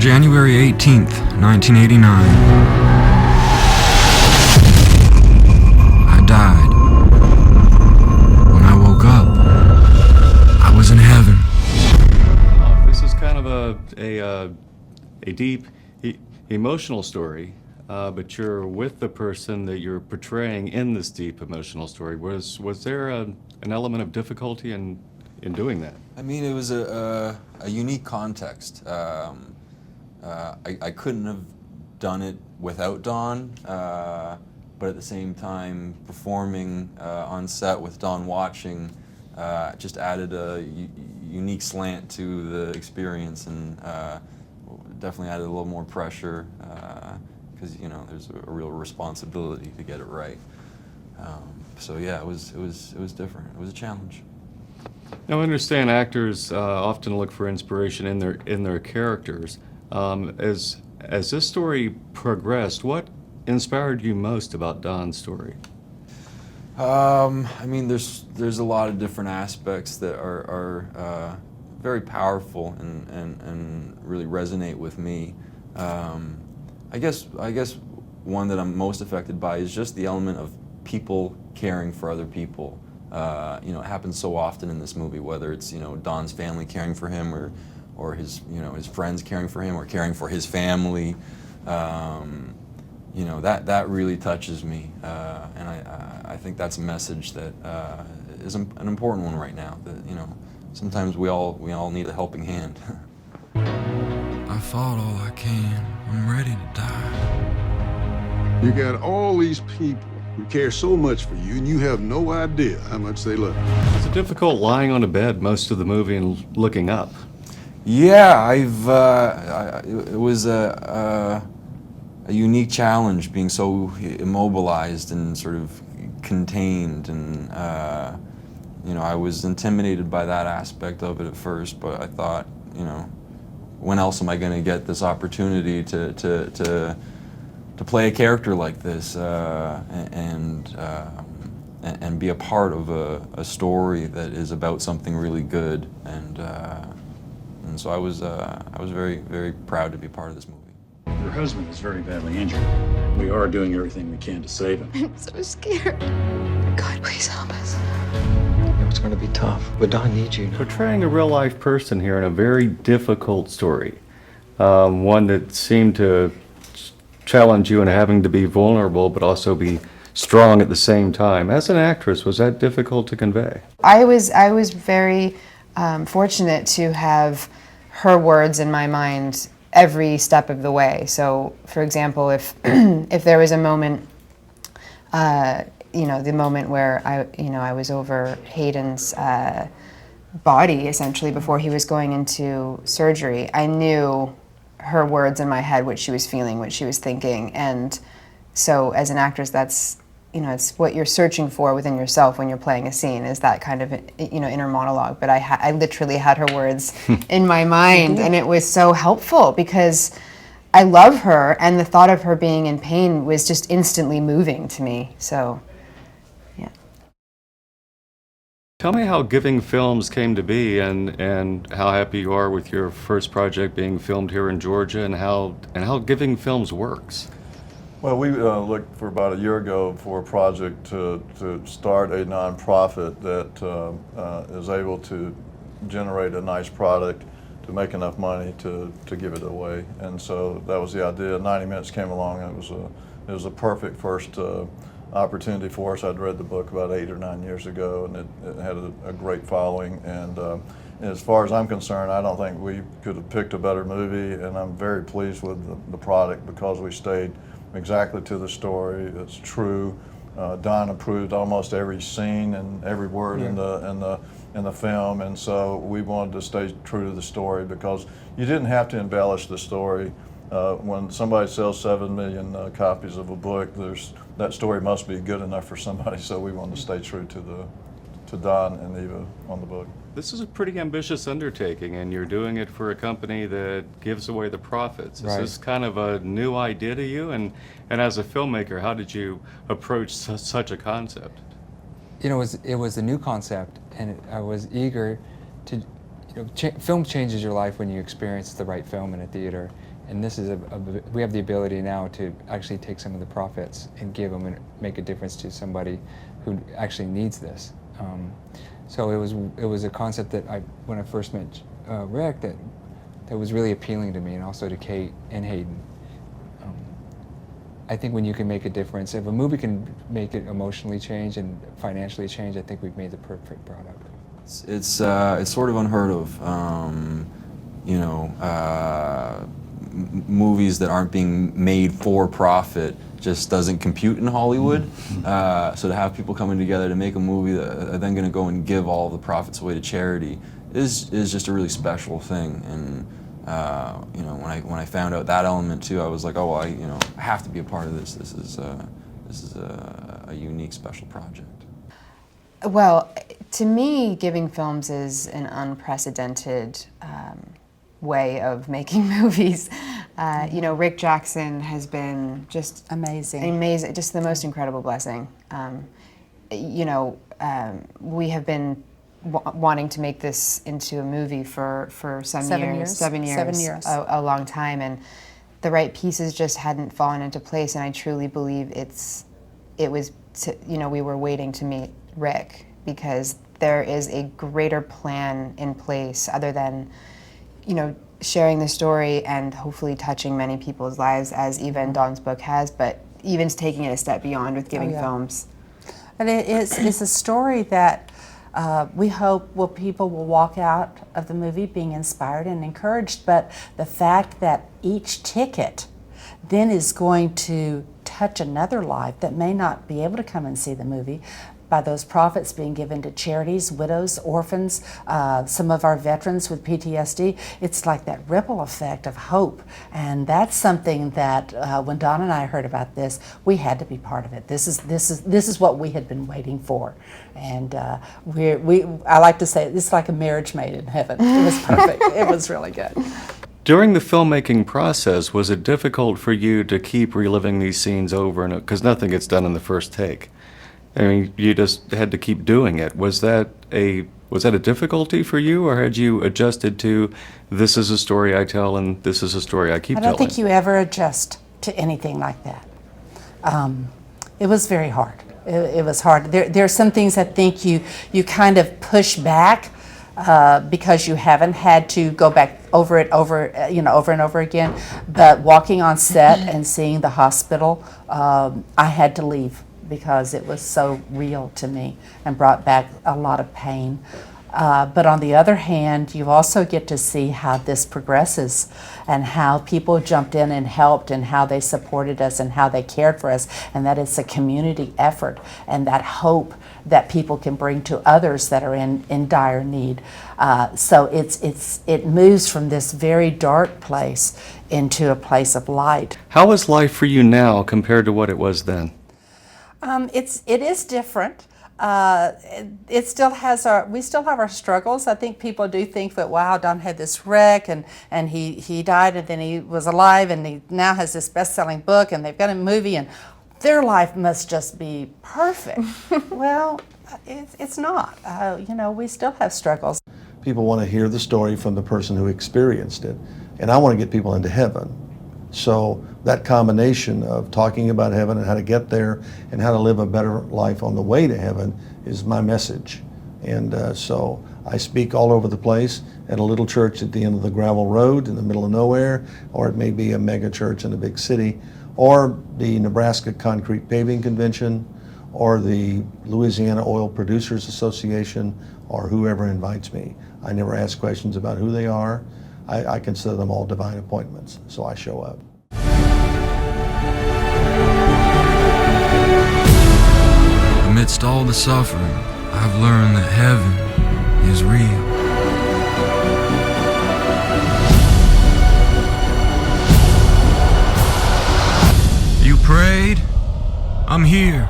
January 18th, 1989. I died. When I woke up, I was in heaven. This is kind of a deep, emotional story, but you're with the person that you're portraying in this deep emotional story. Was there an element of difficulty in doing that? I mean, it was a unique context. I couldn't have done it without Don, but at the same time, performing on set with Don watching just added a unique slant to the experience, and definitely added a little more pressure because there's a real responsibility to get it right. So yeah, it was different. It was a challenge. Now, I understand actors often look for inspiration in their characters. As this story progressed, what inspired you most about Don's story? I mean, there's a lot of different aspects that are very powerful and really resonate with me. I guess one that I'm most affected by is just the element of people caring for other people. It happens so often in this movie, whether it's Don's family caring for him, or his his friends caring for him, or caring for his family. That really touches me, and I think that's a message that is an important one right now. That sometimes we all need a helping hand. I fought all I can. I'm ready to die. You got all these people who care so much for you, and you have no idea how much they love you. Is it difficult lying on a bed most of the movie and looking up? Yeah, it was a unique challenge, being so immobilized and sort of contained, and I was intimidated by that aspect of it at first, but I thought, when else am I going to get this opportunity to play a character like this and be a part of a story that is about something really good, and so I was very, very proud to be part of this movie. Your husband is very badly injured. We are doing everything we can to save him. I'm so scared. God, please help us. It's going to be tough, but Don needs you now. Portraying a real-life person here in a very difficult story, one that seemed to challenge you in having to be vulnerable but also be strong at the same time. As an actress, was that difficult to convey? I was very fortunate to have her words in my mind every step of the way. So, for example, if there was a moment, the moment where I was over Hayden's body essentially before he was going into surgery, I knew her words in my head, what she was feeling, what she was thinking, and so as an actress, that's it's what you're searching for within yourself when you're playing a scene, is that kind of inner monologue. But I literally had her words in my mind, and it was so helpful because I love her, and the thought of her being in pain was just instantly moving to me. So, yeah. Tell me how Giving Films came to be, and how happy you are with your first project being filmed here in Georgia, and how Giving Films works. Well, we looked for about a year ago for a project to start a nonprofit that is able to generate a nice product, to make enough money to give it away. And so that was the idea. 90 Minutes came along, and it was a perfect first opportunity for us. I'd read the book about 8 or 9 years ago, and it had a great following. And as far as I'm concerned, I don't think we could have picked a better movie, and I'm very pleased with the product because we stayed exactly to the story. It's true. Don approved almost every scene and every word in the film, and so we wanted to stay true to the story because you didn't have to embellish the story. When somebody sells 7 million copies of a book, that story must be good enough for somebody. So we wanted to stay true to Don and Eva on the book. This is a pretty ambitious undertaking, and you're doing it for a company that gives away the profits. Is this kind of a new idea to you? And as a filmmaker, how did you approach such a concept? It was a new concept, and I was eager to film changes your life when you experience the right film in a theater, and this is we have the ability now to actually take some of the profits and give them and make a difference to somebody who actually needs this. So it was a concept that when I first met Rick that was really appealing to me, and also to Kate and Hayden. I think when you can make a difference, if a movie can make it emotionally change and financially change, I think we've made the perfect product. It's sort of unheard of, movies that aren't being made for profit just doesn't compute in Hollywood. So to have people coming together to make a movie that are then going to go and give all the profits away to charity is just a really special thing. And when I found out that element too, I was like, oh, I have to be a part of this. This is a unique, special project. Well, to me, giving films is an unprecedented way of making movies. Rick Jackson has been just amazing, just the most incredible blessing. We have been wanting to make this into a movie for seven years, a long time, and the right pieces just hadn't fallen into place. And I truly believe we were waiting to meet Rick, because there is a greater plan in place other than, sharing the story and hopefully touching many people's lives, as Eva and Don's book has, but even taking it a step beyond with giving films. And it's a story that we hope people will walk out of the movie being inspired and encouraged, but the fact that each ticket then is going to touch another life that may not be able to come and see the movie, by those profits being given to charities, widows, orphans, some of our veterans with PTSD. It's like that ripple effect of hope, and that's something that when Don and I heard about this, we had to be part of it. This is what we had been waiting for, and I like to say it's like a marriage made in heaven. It was perfect. It was really good. During the filmmaking process, was it difficult for you to keep reliving these scenes over and over? Because nothing gets done in the first take. I mean, you just had to keep doing it. Was that a difficulty for you, or had you adjusted to, this is a story I tell and this is a story I keep telling? I don't think you ever adjust to anything like that. It was very hard. It was hard. There are some things I think you kind of push back because you haven't had to go back over and over again. But walking on set and seeing the hospital, I had to leave, because it was so real to me and brought back a lot of pain. But on the other hand, you also get to see how this progresses and how people jumped in and helped and how they supported us and how they cared for us, and that it's a community effort and that hope that people can bring to others that are in dire need. So it moves from this very dark place into a place of light. How is life for you now compared to what it was then? It is different. We still have our struggles. I think people do think that, wow, Don had this wreck and he died and then he was alive and he now has this best-selling book and they've got a movie and their life must just be perfect. Well, it's not. We still have struggles. People want to hear the story from the person who experienced it, and I want to get people into heaven. So that combination of talking about heaven and how to get there and how to live a better life on the way to heaven is my message. And so I speak all over the place, at a little church at the end of the gravel road in the middle of nowhere, or it may be a mega church in a big city, or the Nebraska Concrete Paving Convention, or the Louisiana Oil Producers Association, or whoever invites me. I never ask questions about who they are. I consider them all divine appointments, so I show up. Amidst all the suffering, I've learned that heaven is real. You prayed? I'm here.